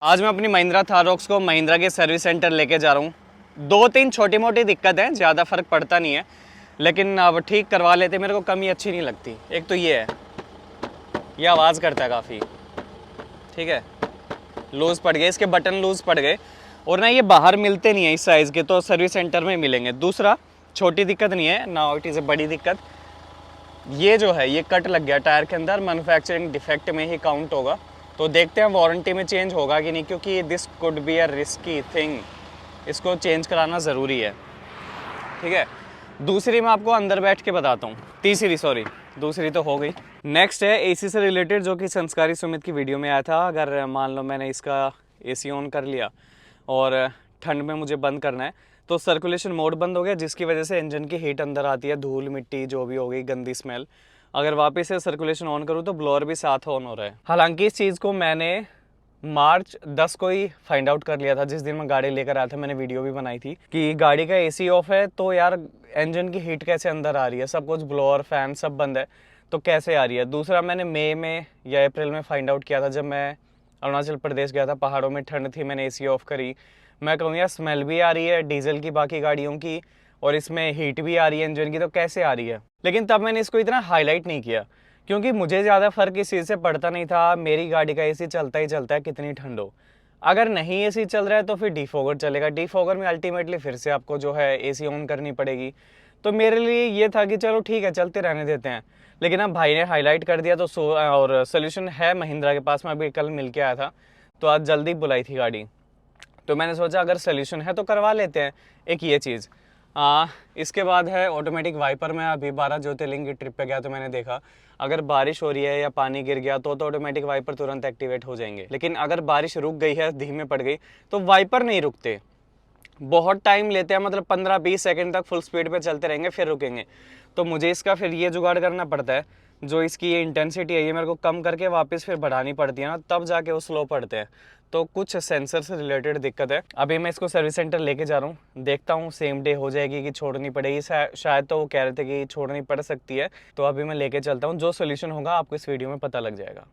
आज मैं अपनी महिंद्रा थार रॉक्स को महिंद्रा के सर्विस सेंटर लेके जा रहा हूँ। 2-3 छोटी मोटी दिक्कत है, ज़्यादा फ़र्क पड़ता नहीं है, लेकिन अब ठीक करवा लेते। मेरे को कमी अच्छी नहीं लगती। एक तो ये है, ये आवाज़ करता है काफ़ी, ठीक है, लूज़ पड़ गए, इसके बटन लूज़ पड़ गए और ना ये बाहर मिलते नहीं है इस साइज़ के, तो सर्विस सेंटर में मिलेंगे। दूसरा, छोटी दिक्कत नहीं है ना, इट इज़ ए बड़ी दिक्कत। ये जो है ये कट लग गया टायर के अंदर, मैन्युफैक्चरिंग डिफेक्ट में ही काउंट होगा। तो देखते हैं वारंटी में चेंज होगा कि नहीं, क्योंकि this could be a risky thing, इसको चेंज कराना ज़रूरी है, ठीक है। दूसरी मैं आपको अंदर बैठ के बताता हूँ। दूसरी तो हो गई। नेक्स्ट है एसी से रिलेटेड, जो कि संस्कारी सुमित की वीडियो में आया था। अगर मान लो मैंने इसका एसी ऑन कर लिया और ठंड में मुझे बंद करना है, तो सर्कुलेशन मोड बंद हो गया, जिसकी वजह से इंजन की हीट अंदर आती है, धूल मिट्टी जो भी हो गई, गंदी स्मेल। अगर वापस से सर्कुलेशन ऑन करूँ तो ब्लोअर भी साथ ऑन हो रहा है। हालांकि इस चीज़ को मैंने मार्च 10 को ही फाइंड आउट कर लिया था, जिस दिन मैं गाड़ी लेकर आया था। मैंने वीडियो भी बनाई थी कि गाड़ी का एसी ऑफ है तो यार इंजन की हीट कैसे अंदर आ रही है, सब कुछ ब्लोअर फैन सब बंद है तो कैसे आ रही है। दूसरा, मैंने मई में या अप्रैल में फाइंड आउट किया था, जब मैं अरुणाचल प्रदेश गया था, पहाड़ों में ठंड थी, मैंने एसी ऑफ करी। मैं कहूँ यार स्मेल भी आ रही है डीजल की, बाकी गाड़ियों की, और इसमें हीट भी आ रही है इंजन की, तो कैसे आ रही है। लेकिन तब मैंने इसको इतना हाईलाइट नहीं किया, क्योंकि मुझे ज़्यादा फ़र्क इस चीज़ से पड़ता नहीं था। मेरी गाड़ी का एसी चलता ही चलता है, कितनी ठंड हो। अगर नहीं एसी चल रहा है तो फिर डीफॉगर चलेगा। डीफॉगर में अल्टीमेटली फिर से आपको जो है एसी ऑन करनी पड़ेगी। तो मेरे लिए ये था कि चलो ठीक है, चलते रहने देते हैं। लेकिन अब भाई ने हाईलाइट कर दिया, तो और सोल्यूशन है महिंद्रा के पास। मैं अभी कल मिल के आया था, तो आज जल्दी बुलाई थी गाड़ी, तो मैंने सोचा अगर सोल्यूशन है तो करवा लेते हैं। एक ये चीज़। इसके बाद है ऑटोमेटिक वाइपर में। अभी 12 ज्योतिर्लिंग की ट्रिप पे गया तो मैंने देखा, अगर बारिश हो रही है या पानी गिर गया तो ऑटोमेटिक वाइपर तुरंत एक्टिवेट हो जाएंगे। लेकिन अगर बारिश रुक गई है, धीमे पड़ गई, तो वाइपर नहीं रुकते, बहुत टाइम लेते हैं। मतलब 15-20 सेकंड तक फुल स्पीड पे चलते रहेंगे, फिर रुकेंगे। तो मुझे इसका फिर ये जुगाड़ करना पड़ता है, जो इसकी ये इंटेंसिटी है ये मेरे को कम करके वापस फिर बढ़ानी पड़ती है ना, तब जाके वो स्लो पड़ते हैं। तो कुछ सेंसर से रिलेटेड दिक्कत है। अभी मैं इसको सर्विस सेंटर लेके जा रहा हूँ, देखता हूँ सेम डे हो जाएगी कि छोड़नी पड़ेगी। शायद तो वो कह रहे थे कि छोड़नी पड़ सकती है, तो अभी मैं लेके चलता हूँ। जो सोल्यूशन होगा आपको इस वीडियो में पता लग जाएगा।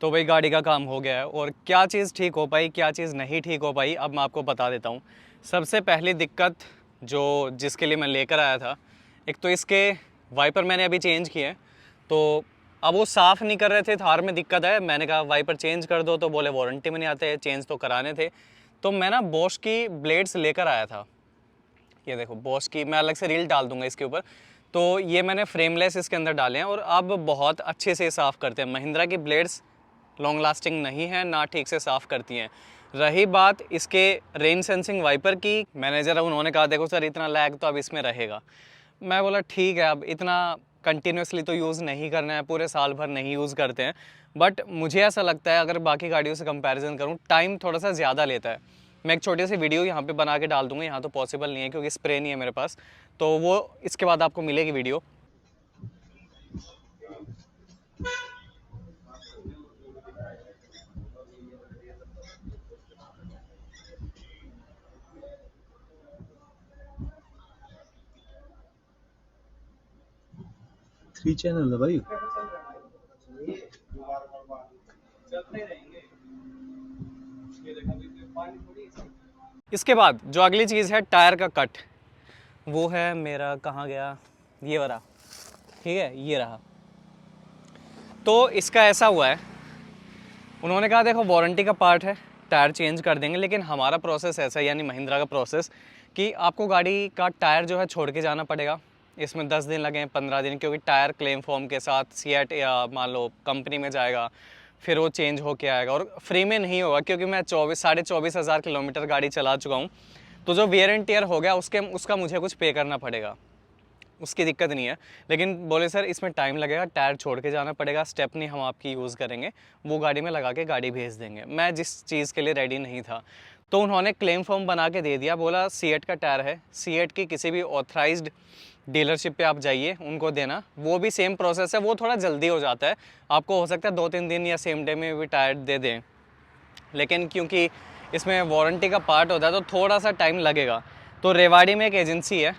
तो भाई गाड़ी का काम हो गया है, और क्या चीज़ ठीक हो पाई क्या चीज़ नहीं ठीक हो पाई अब मैं आपको बता देता हूँ। सबसे पहली दिक्कत जो जिसके लिए मैं लेकर आया था, एक तो इसके वाइपर मैंने अभी चेंज किए, तो अब वो साफ़ नहीं कर रहे थे। थार में दिक्कत है, मैंने कहा वाइपर चेंज कर दो, तो बोले वारंटी में नहीं आते, चेंज तो कराने थे। तो मैं ना बॉश की ब्लेड्स लेकर आया था। ये देखो बॉश की, मैं अलग से रील डाल दूंगा इसके ऊपर। तो ये मैंने फ्रेमलेस इसके अंदर डाले हैं, और अब बहुत अच्छे से साफ़ करते हैं। महिंद्रा की ब्लेड्स लॉन्ग लास्टिंग नहीं है, ना ठीक से साफ़ करती हैं। रही बात इसके रेन सेंसिंग वाइपर की, मैनेजर उन्होंने कहा देखो सर इतना लैग तो अब इसमें रहेगा। मैं बोला ठीक है, अब इतना कंटिन्यूसली तो यूज़ नहीं करना है, पूरे साल भर नहीं यूज़ करते हैं। बट मुझे ऐसा लगता है अगर बाकी गाड़ियों से कंपैरिजन करूँ, टाइम थोड़ा सा ज़्यादा लेता है। मैं एक छोटी सी वीडियो यहाँ पे बना के डाल दूँगा, यहाँ तो पॉसिबल नहीं है क्योंकि स्प्रे नहीं है मेरे पास, तो वो इसके बाद आपको मिलेगी वीडियो। थ्री चैनल है भाई। इसके बाद जो अगली चीज़ है टायर का कट, वो है मेरा, कहाँ गया, ये वाला, ठीक है, ये रहा। तो इसका ऐसा हुआ है, उन्होंने कहा देखो वारंटी का पार्ट है, टायर चेंज कर देंगे, लेकिन हमारा प्रोसेस ऐसा है, यानी महिंद्रा का प्रोसेस, कि आपको गाड़ी का टायर जो है छोड़ के जाना पड़ेगा। इसमें 10 दिन लगें, 15 दिन, क्योंकि टायर क्लेम फॉर्म के साथ सीएट या मान लो कंपनी में जाएगा, फिर वो चेंज होके आएगा, और फ्री में नहीं होगा, क्योंकि मैं 24,500 किलोमीटर गाड़ी चला चुका हूँ। तो जो वेयर एंड टेयर हो गया उसका मुझे कुछ पे करना पड़ेगा, उसकी दिक्कत नहीं है। लेकिन बोले सर इसमें टाइम लगेगा, टायर छोड़ के जाना पड़ेगा, स्टेपनी हम आपकी यूज़ करेंगे, वो गाड़ी में लगा के गाड़ी भेज देंगे। मैं जिस चीज़ के लिए रेडी नहीं था, तो उन्होंने क्लेम फॉर्म बना के दे दिया, बोला सीएट का टायर है, सीएट की किसी भी ऑथराइज्ड डीलरशिप पे आप जाइए, उनको देना, वो भी सेम प्रोसेस है, वो थोड़ा जल्दी हो जाता है। आपको हो सकता है 2-3 दिन या सेम डे में भी टायर दे दें, लेकिन क्योंकि इसमें वारंटी का पार्ट होता है तो थोड़ा सा टाइम लगेगा। तो रेवाड़ी में एक एजेंसी है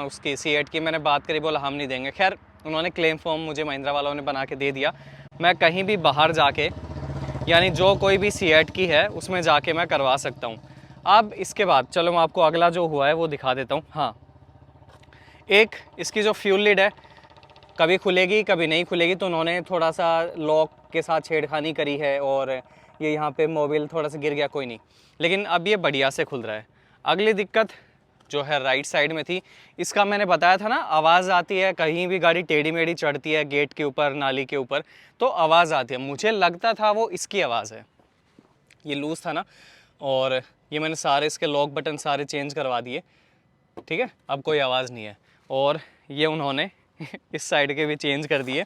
उसकी सीएट की, मैंने बात करी, बोला हम नहीं देंगे। खैर उन्होंने क्लेम फॉर्म मुझे महिंद्रा वालों ने बना के दे दिया। मैं कहीं भी बाहर जाके यानी जो कोई भी सीएट की है उसमें जाके मैं करवा सकता हूँ। अब इसके बाद चलो मैं आपको अगला जो हुआ है वो दिखा देता हूँ। हाँ, एक इसकी जो फ्यूल लिड है कभी खुलेगी कभी नहीं खुलेगी, तो उन्होंने थोड़ा सा लॉक के साथ छेड़खानी करी है और ये यहाँ पे मोबिल थोड़ा सा गिर गया, कोई नहीं, लेकिन अब ये बढ़िया से खुल रहा है। अगली दिक्कत जो है राइट साइड में थी, इसका मैंने बताया था ना, आवाज़ आती है कहीं भी गाड़ी टेढ़ी मेढ़ी चढ़ती है गेट के ऊपर नाली के ऊपर तो आवाज़ आती है। मुझे लगता था वो इसकी आवाज़ है, ये लूज़ था ना, और ये मैंने सारे इसके लॉक बटन सारे चेंज करवा दिए, ठीक है, अब कोई आवाज़ नहीं है। और ये उन्होंने इस साइड के भी चेंज कर दिए।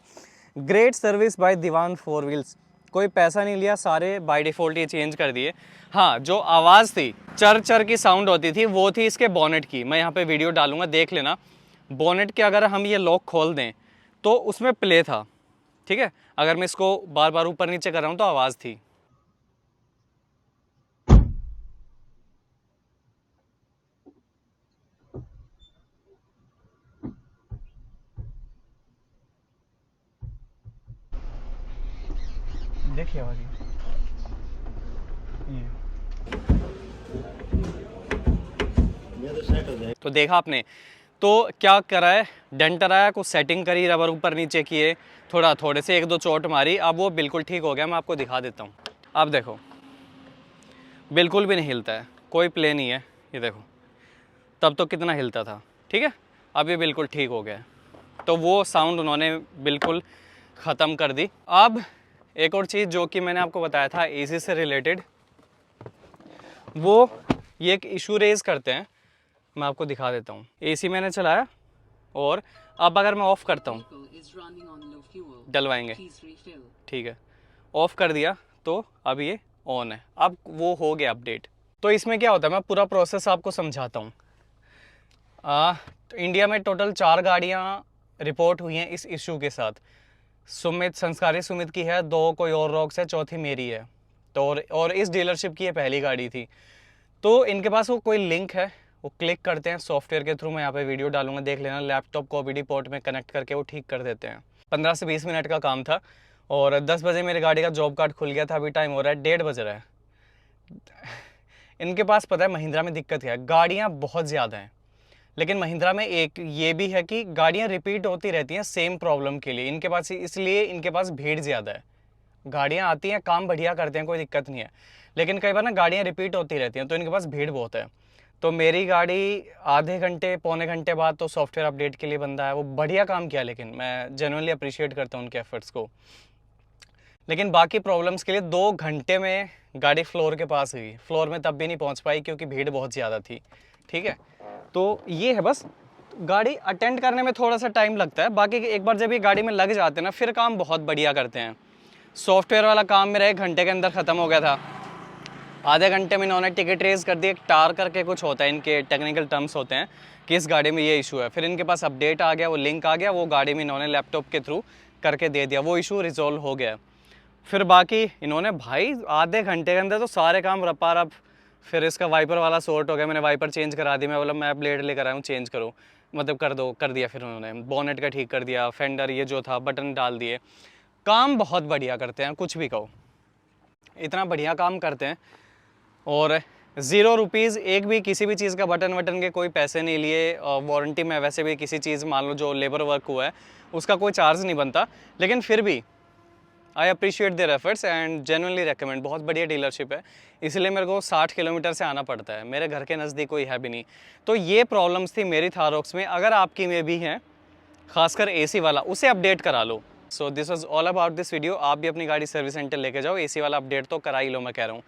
Great service by Diwan four wheels, कोई पैसा नहीं लिया, सारे बाय डिफ़ॉल्ट ये चेंज कर दिए। हाँ, जो आवाज़ थी चर चर की साउंड होती थी वो थी इसके बॉनेट की। मैं यहाँ पे वीडियो डालूंगा, देख लेना। बॉनेट के अगर हम ये लॉक खोल दें तो उसमें प्ले था, ठीक है, अगर मैं इसको बार बार ऊपर नीचे कर रहा हूँ तो आवाज़ थी। देखिए आवाज़ ये, तो देखा आपने, तो क्या करा है, डेंटर आया, कुछ सेटिंग करी, रबर ऊपर नीचे किए, थोड़े से एक दो चोट मारी, अब वो बिल्कुल ठीक हो गया। मैं आपको दिखा देता हूँ। अब देखो बिल्कुल भी नहीं हिलता है, कोई प्ले नहीं है, ये देखो, तब तो कितना हिलता था, ठीक है, अब ये बिल्कुल ठीक हो गया। तो वो साउंड उन्होंने बिल्कुल ख़त्म कर दी। अब एक और चीज़ जो कि मैंने आपको बताया था एसी से रिलेटेड, वो ये एक इशू रेज़ करते हैं, मैं आपको दिखा देता हूँ। एसी मैंने चलाया और अब अगर मैं ऑफ़ करता हूँ, डलवाएंगे, ठीक है, ऑफ़ कर दिया तो अब ये ऑन है, अब वो हो गया अपडेट। तो इसमें क्या होता है, मैं पूरा प्रोसेस आपको समझाता हूँ। तो इंडिया में टोटल 4 गाड़ियाँ रिपोर्ट हुई हैं इस इशू के साथ। सुमित, संस्कारी सुमित की है, 2 कोई और रॉक्स है, चौथी मेरी है। तो और इस डीलरशिप की ये पहली गाड़ी थी। तो इनके पास वो कोई लिंक है, वो क्लिक करते हैं सॉफ्टवेयर के थ्रू, मैं यहाँ पे वीडियो डालूंगा, देख लेना, लैपटॉप को ओबीडी पोर्ट में कनेक्ट करके वो ठीक कर देते हैं। 15 से 20 मिनट का काम था और 10 बजे मेरी गाड़ी का जॉब कार्ड खुल गया था। अभी टाइम हो रहा है 1:30 बज रहा है। इनके पास पता है महिंद्रा में दिक्कत क्या है, गाड़ियाँ बहुत ज़्यादा हैं, लेकिन महिंद्रा में एक ये भी है कि गाड़ियाँ रिपीट होती रहती हैं सेम प्रॉब्लम के लिए इनके पास, इसलिए इनके पास भीड़ ज़्यादा है। गाड़ियाँ आती हैं, काम बढ़िया करते हैं, कोई दिक्कत नहीं है, लेकिन कई बार ना गाड़ियाँ रिपीट होती रहती हैं तो इनके पास भीड़ बहुत है। तो मेरी गाड़ी आधे घंटे पौने घंटे बाद तो सॉफ्टवेयर अपडेट के लिए बंदा है, वो बढ़िया काम किया, लेकिन मैं जेन्युइनली अप्रिशिएट करता हूँ उनके एफर्ट्स को। लेकिन बाकी प्रॉब्लम्स के लिए 2 घंटे में गाड़ी फ्लोर के पास गई, फ्लोर में तब भी नहीं पहुँच पाई क्योंकि भीड़ बहुत ज़्यादा थी, ठीक है। तो ये है बस, गाड़ी अटेंड करने में थोड़ा सा टाइम लगता है, बाकी एक बार जब ये गाड़ी में लग जाते हैं ना फिर काम बहुत बढ़िया करते हैं। सॉफ्टवेयर वाला काम मेरा 1 घंटे के अंदर ख़त्म हो गया था। आधे घंटे में इन्होंने टिकट रेज कर दी, एक टार करके कुछ होता है, इनके टेक्निकल टर्म्स होते हैं कि इस गाड़ी में ये इशू है, फिर इनके पास अपडेट आ गया, वो लिंक आ गया, वो गाड़ी में इन्होंने लैपटॉप के थ्रू करके दे दिया, वो इशू रिजॉल्व हो गया। फिर बाकी इन्होंने भाई आधे घंटे के अंदर तो सारे काम रपा रप। फिर इसका वाइपर वाला सॉर्ट हो गया, मैंने वाइपर चेंज करा दी, मैं बोला मैं ब्लेड लेकर आया हूँ, चेंज करो, मतलब कर दिया। फिर उन्होंने बोनेट का ठीक कर दिया, फेंडर ये जो था बटन डाल दिए। काम बहुत बढ़िया करते हैं, कुछ भी कहो, इतना बढ़िया काम करते हैं। और 0 रुपीज़ एक भी किसी भी चीज़ का बटन वटन के कोई पैसे नहीं लिए। वारंटी में वैसे भी किसी चीज़ मान लो जो लेबर वर्क हुआ है उसका कोई चार्ज नहीं बनता, लेकिन फिर भी I appreciate their efforts and genuinely recommend. बहुत बढ़िया डीलरशिप है, इसलिए मेरे को 60 किलोमीटर से आना पड़ता है, मेरे घर के नज़दीक कोई है भी नहीं। तो ये प्रॉब्लम्स थी मेरी थारॉक्स में, अगर आपकी में भी हैं, खासकर एसी वाला, उसे अपडेट करा लो। So this was all about this video. आप भी अपनी गाड़ी सर्विस सेंटर लेके जाओ, एसी वाला अपडेट तो करा ही लो, मैं कह रहा हूँ।